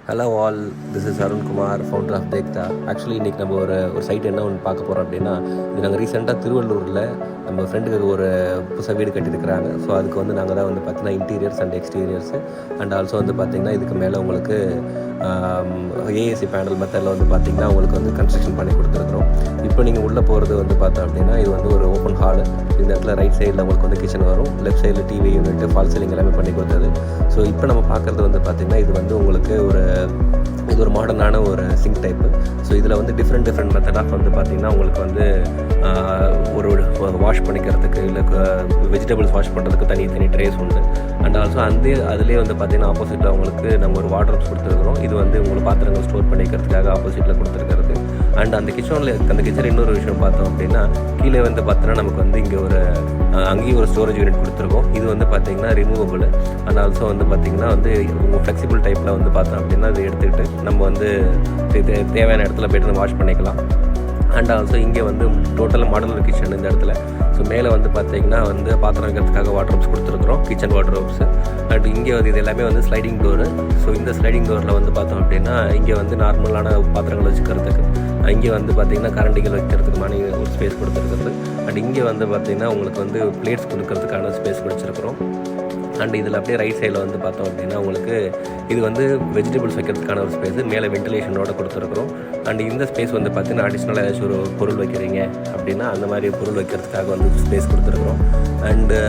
Hello all, this is Arunkumar, founder of தேக்தா. Actually இன்றைக்கி நம்ம ஒரு சைட் என்ன ஒன்று பார்க்க போகிறோம் அப்படின்னா, இது நாங்கள் ரீசெண்டாக திருவள்ளூரில் நம்ம ஃப்ரெண்டுக்கு ஒரு புதுசாக வீடு கட்டியிருக்கிறாங்க. ஸோ அதுக்கு வந்து நாங்கள் தான் வந்து பார்த்திங்கன்னா இன்டீரியர்ஸ் அண்ட் எக்ஸ்டீரியர்ஸு அண்ட் ஆல்சோ வந்து பார்த்திங்கன்னா இதுக்கு மேலே உங்களுக்கு ஏஏசி பேனல் மெத்தடில் வந்து பார்த்திங்கன்னா உங்களுக்கு வந்து கன்ஸ்ட்ரக்ஷன் பண்ணி கொடுத்துருக்குறோம். இப்போ நீங்கள் உள்ளே போகிறது வந்து பார்த்தோம் அப்படின்னா இது வந்து ஒரு ஓப்பன் ஹாலு. இந்த இடத்துல ரைட் சைடில் உங்களுக்கு வந்து கிச்சன் வரும், லெஃப்ட் சைடில் டிவி யூனிட்டு, ஃபால் சீலிங் எல்லாமே பண்ணி கொடுத்தது. ஸோ இப்போ நம்ம பார்க்குறது வந்து பார்த்திங்கன்னா இது வந்து உங்களுக்கு இது ஒரு மாடர்னான ஒரு சிங்க் டைப்பு. ஸோ இதில் வந்து டிஃப்ரெண்ட் மெத்தடாக வந்து பார்த்திங்கன்னா உங்களுக்கு வந்து ஒரு வாஷ் பண்ணிக்கிறதுக்கு இல்லை வெஜிடபிள்ஸ் வாஷ் பண்ணுறதுக்கு தனி ட்ரேஸ் உண்டு. அண்ட் ஆல்சோ அதுலேயே வந்து பார்த்திங்கன்னா ஆப்போசிட்டில் உங்களுக்கு நம்ம ஒரு வார்ட்ரோப்ஸ் கொடுத்துருக்குறோம். இது வந்து உங்களுக்கு பாத்திரங்கள் ஸ்டோர் பண்ணிக்கிறதுக்காக ஆப்போசிட்டில் கொடுத்துருக்கிறது. அண்ட் அந்த கிச்சனில் இன்னொரு விஷயம் பார்த்தோம் அப்படின்னா கீழே வந்து பார்த்தோன்னா நமக்கு வந்து இங்கே அங்கேயும் ஒரு ஸ்டோரேஜ் யூனிட் கொடுத்துருக்கோம். இது வந்து பார்த்திங்கன்னா ரிமூவபிள் அண்ட் ஆல்சோ வந்து பார்த்திங்கன்னா வந்து உங்கள் ஃப்ளெக்சிபிள் டைப்பில் வந்து பார்த்தோம் அப்படின்னா அதை எடுத்துக்கிட்டு நம்ம வந்து தேவையான இடத்துல போய்ட்டு வாஷ் பண்ணிக்கலாம். அண்ட் ஆல்சோ இங்கே வந்து டோட்டலாக மாடலர் கிச்சன் இந்த இடத்துல. ஸோ மேலே வந்து பார்த்திங்கன்னா வந்து பாத்திரம் வைக்கிறதுக்காக வார்ட்ரோப்ஸ் கொடுத்துருக்குறோம், கிச்சன் வார்ட்ரோப்ஸு. அண்ட் இங்கே வந்து இது எல்லாமே வந்து ஸ்லைடிங் டோரு. ஸோ இந்த ஸ்லைடிங் டோரில் வந்து பார்த்தோம் அப்படின்னா இங்கே வந்து நார்மலான பாத்திரங்கள் வச்சுக்கிறதுக்கு, இங்கே வந்து பார்த்திங்கன்னா கரண்டிகள் வைக்கிறதுக்குமான ஒரு ஸ்பேஸ் கொடுத்துருக்குறது. அண்ட் இங்கே வந்து பார்த்திங்கன்னா உங்களுக்கு வந்து பிளேட்ஸ் கொடுக்கறதுக்கான ஸ்பேஸ் வச்சுருக்குறோம். அண்ட் இதில் அப்படியே ரைட் சைடில் வந்து பார்த்தோம் அப்படின்னா உங்களுக்கு இது வந்து வெஜிடபிள்ஸ் வைக்கிறதுக்கான ஒரு ஸ்பேஸு, மேலே வென்டிலேஷனோட கொடுத்துருக்குறோம். அண்ட் இந்த ஸ்பேஸ் வந்து பார்த்திங்கன்னா அடிஷ்னலாக ஏதாச்சும் ஒரு பொருள் வைக்கிறீங்க அப்படின்னா அந்த மாதிரி பொருள் வைக்கிறதுக்காக வந்து ஸ்பேஸ் கொடுத்துருக்குறோம். அண்டு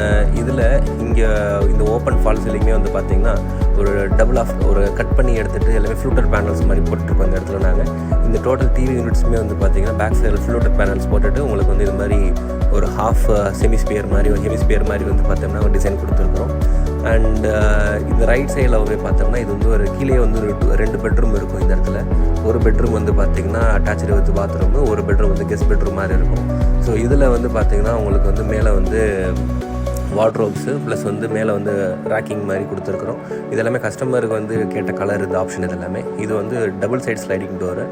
இதில் இங்கே இந்த ஓப்பன் ஃபால் சீலிங்கே வந்து பார்த்திங்கன்னா ஒரு ஒரு கட் பண்ணி எடுத்துகிட்டு எல்லாமே ஃப்ளூட்டர் பேனல்ஸ் மாதிரி போட்டுருக்கோம் இந்த இடத்துல. நாங்கள் இந்த டோட்டல் டிவி யூனிட்ஸுமே வந்து பார்த்திங்கன்னா பேக் சைடில் ஃப்ளூட்டர் பேனல்ஸ் போட்டுட்டு உங்களுக்கு வந்து இது மாதிரி ஒரு ஹெமிஸ்பியர் மாதிரி வந்து பார்த்தோம்னா ஒரு டிசைன் கொடுத்துருக்குறோம். அண்ட் இந்த ரைட் சைடில் போய் பார்த்தோம்னா இது வந்து ஒரு கீழே வந்து ரெண்டு பெட்ரூம் இருக்கும் இந்த இடத்துல. ஒரு பெட்ரூம் வந்து பார்த்திங்கன்னா அட்டாச்சு வித் பாத்ரூம், ஒரு பெட்ரூம் வந்து கெஸ்ட் பெட்ரூம் மாதிரி இருக்கும். ஸோ இதில் வந்து பார்த்திங்கன்னா உங்களுக்கு வந்து மேலே வந்து வார்ட்ரோப்ஸு ப்ளஸ் வந்து மேலே வந்து ரேக்கிங் மாதிரி கொடுத்துருக்குறோம். இதெல்லாமே கஸ்டமருக்கு வந்து கேட்ட கலர் இந்த ஆப்ஷன். இது வந்து double side sliding door.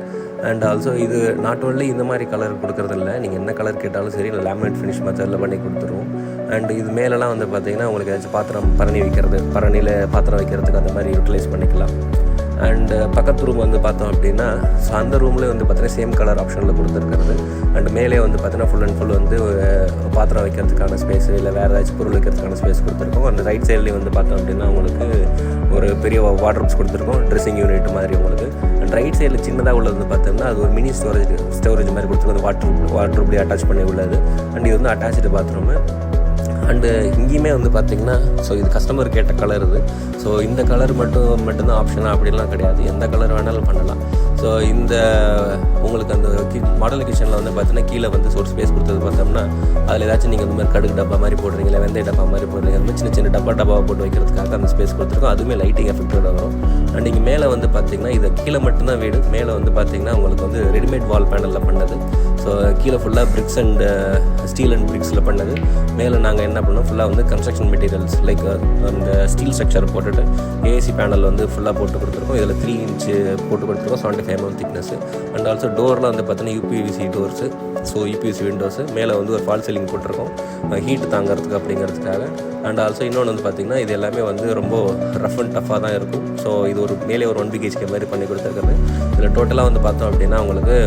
And also இது நாட் ஓன்லி இந்த மாதிரி கலர் கொடுக்குறதில்ல, நீங்கள் என்ன கலர் கேட்டாலும் சரி லேமினேட் ஃபினிஷ் மெத்தடில் பண்ணி கொடுத்துருவோம். அண்ட் இது மேலெலாம் வந்து பார்த்திங்கன்னா உங்களுக்கு ஏதாச்சும் பரணியில் பாத்திரம் வைக்கிறதுக்கு அந்த மாதிரி யூட்டிலைஸ் பண்ணிக்கலாம். அண்டு பக்கத்து ரூம் வந்து பார்த்தோம் அப்படின்னா ஸோ அந்த ரூம்லேயே வந்து பார்த்தீங்கன்னா சேம் கலர் ஆப்ஷனில் கொடுத்துருக்கிறது. அண்டு மேலே வந்து பார்த்தீங்கன்னா ஃபுல் அண்ட் ஃபுல் வந்து பாத்திரம் வைக்கிறதுக்கான ஸ்பேஸு இல்லை வேறு ஏதாச்சும் பொருள் வைக்கிறதுக்கான ஸ்பேஸ் கொடுத்துருக்கோம். அந்த ரைட் சைட்லேயும் வந்து பார்த்தோம் அப்படின்னா உங்களுக்கு ஒரு பெரிய வார்ட்ரோப்ஸ் கொடுத்துருக்கோம், ட்ரெஸ்ஸிங் யூனிட் மாதிரி உங்களுக்கு. அண்ட் ரைட் சைடில் சின்னதாக உள்ளது வந்து பார்த்தோம்னா அது ஒரு மினி ஸ்டோரேஜ் மாதிரி கொடுத்துருக்கோம், வார்ட்ரோப்லேயே அட்டாச் பண்ணி உள்ளது. அண்ட் இது வந்து அட்டாச்சு பாத்ரூமு. அண்டு இங்கேயுமே வந்து பார்த்திங்கன்னா ஸோ இது கஸ்டமர் கேட்ட கலர் இது. ஸோ இந்த கலர் மட்டும்தான் ஆப்ஷனாக அப்படின்லாம் கிடையாது, எந்த கலர் வேணாலும் பண்ணலாம். ஸோ இந்த உங்களுக்கு அந்த மாடல் கிச்சனில் வந்து பார்த்தீங்கன்னா கீழே வந்து ஒரு ஸ்பேஸ் கொடுத்தது பார்த்தோம்னா அதில் ஏதாச்சும் நீங்கள் இந்த மாதிரி கடுகு டப்பா மாதிரி போடுறீங்க, இல்லை வெந்தய டப்பா மாதிரி போடுறீங்க, அந்த மாதிரி சின்ன டப்பாவை போட்டு வைக்கிறதுக்காக அந்த ஸ்பேஸ் கொடுத்துருக்கோம். அதுவுமே லைட்டிங் எஃபெக்டோட வரும். அண்ட் இங்கே மேலே வந்து பார்த்திங்கன்னா இது கீழே மட்டும்தான் வீடு, மேலே வந்து பார்த்திங்கன்னா உங்களுக்கு வந்து ரெடிமேட் வால் பேனலில் பண்ணது. ஸோ கீழே ஃபுல்லாக பிரிக்ஸ் அண்ட் ஸ்டீல் அண்ட் பிரிக்ஸில் பண்ணது. மேலே நாங்கள் என்ன பண்ணோம் ஃபுல்லாக வந்து கன்ஸ்ட்ரக்ஷன் மெட்டீரியல்ஸ் லைக் அந்த ஸ்டீல் ஸ்ட்ரக்சர் போட்டுட்டு ஏசி பேனல் வந்து ஃபுல்லாக போட்டு கொடுத்துருக்கோம். இதில் 3 இன்ச்சு போட்டு கொடுத்துருக்கோம், 75 mm திக்னஸ். அண்ட் ஆல்சோ டோரில் வந்து பார்த்தீங்கன்னா UPVC doors, so UPVC windows. மேலே வந்து ஒரு ஃபால் சீலிங் போட்டிருக்கோம் ஹீட்டு தாங்கிறதுக்கு அப்படிங்கிறதுக்காக. அண்ட் ஆல்சோ இன்னொன்று வந்து பார்த்திங்கன்னா இது எல்லாமே வந்து ரொம்ப ரஃப் அண்ட் டஃப்பாக தான் இருக்கும். ஸோ இது ஒரு மேலே ஒரு 1 BHK மாதிரி பண்ணி கொடுத்துருக்குறது. இதில் டோட்டலாக வந்து பார்த்தோம் அப்படின்னா உங்களுக்கு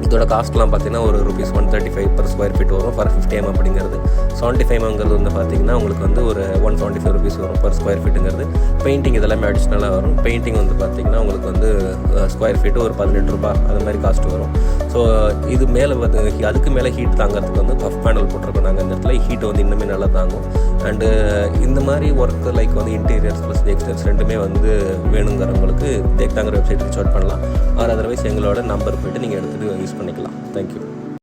இதோட காஸ்ட்லாம் பார்த்திங்கன்னா ஒரு ₹135 per square feet வரும் for 50 mm அப்படிங்கிறது. 75 mmங்கிறது வந்து பார்த்திங்கன்னா உங்களுக்கு வந்து ஒரு ₹175 வரும் per square feetங்கிறது. பெயிண்டிங் இதெல்லாமே அடிஷ்னலாக வரும். பெயிண்டிங் வந்து பார்த்திங்கன்னா உங்களுக்கு வந்து ஸ்கொயர் ஃபீட்டு ஒரு ₹18 அது மாதிரி காஸ்ட் வரும். ஸோ இது மேலே வந்து அதுக்கு மேலே ஹீட் தாங்கிறதுக்கு வந்து பஃப் பேனல் போட்டிருக்கோம் நாங்கள் இந்த இடத்துல. ஹீட் வந்து இன்னுமே நல்லா தாங்கும். அண்டு இந்த மாதிரி ஒர்க் லைக் வந்து இன்டீரியர்ஸ் ப்ளஸ் எக்ஸ்டீரியர்ஸ் ரெண்டுமே வந்து வேணுங்கிறவங்களுக்கு தேக்தாங்கிற வெப்சைட் ரீச் அவுட் பண்ணலாம். அதர்வைஸ் எங்களோட நம்பர் போய்ட்டு நீங்கள் எடுத்துகிட்டு யூஸ் பண்ணிக்கலாம். தேங்க்யூ.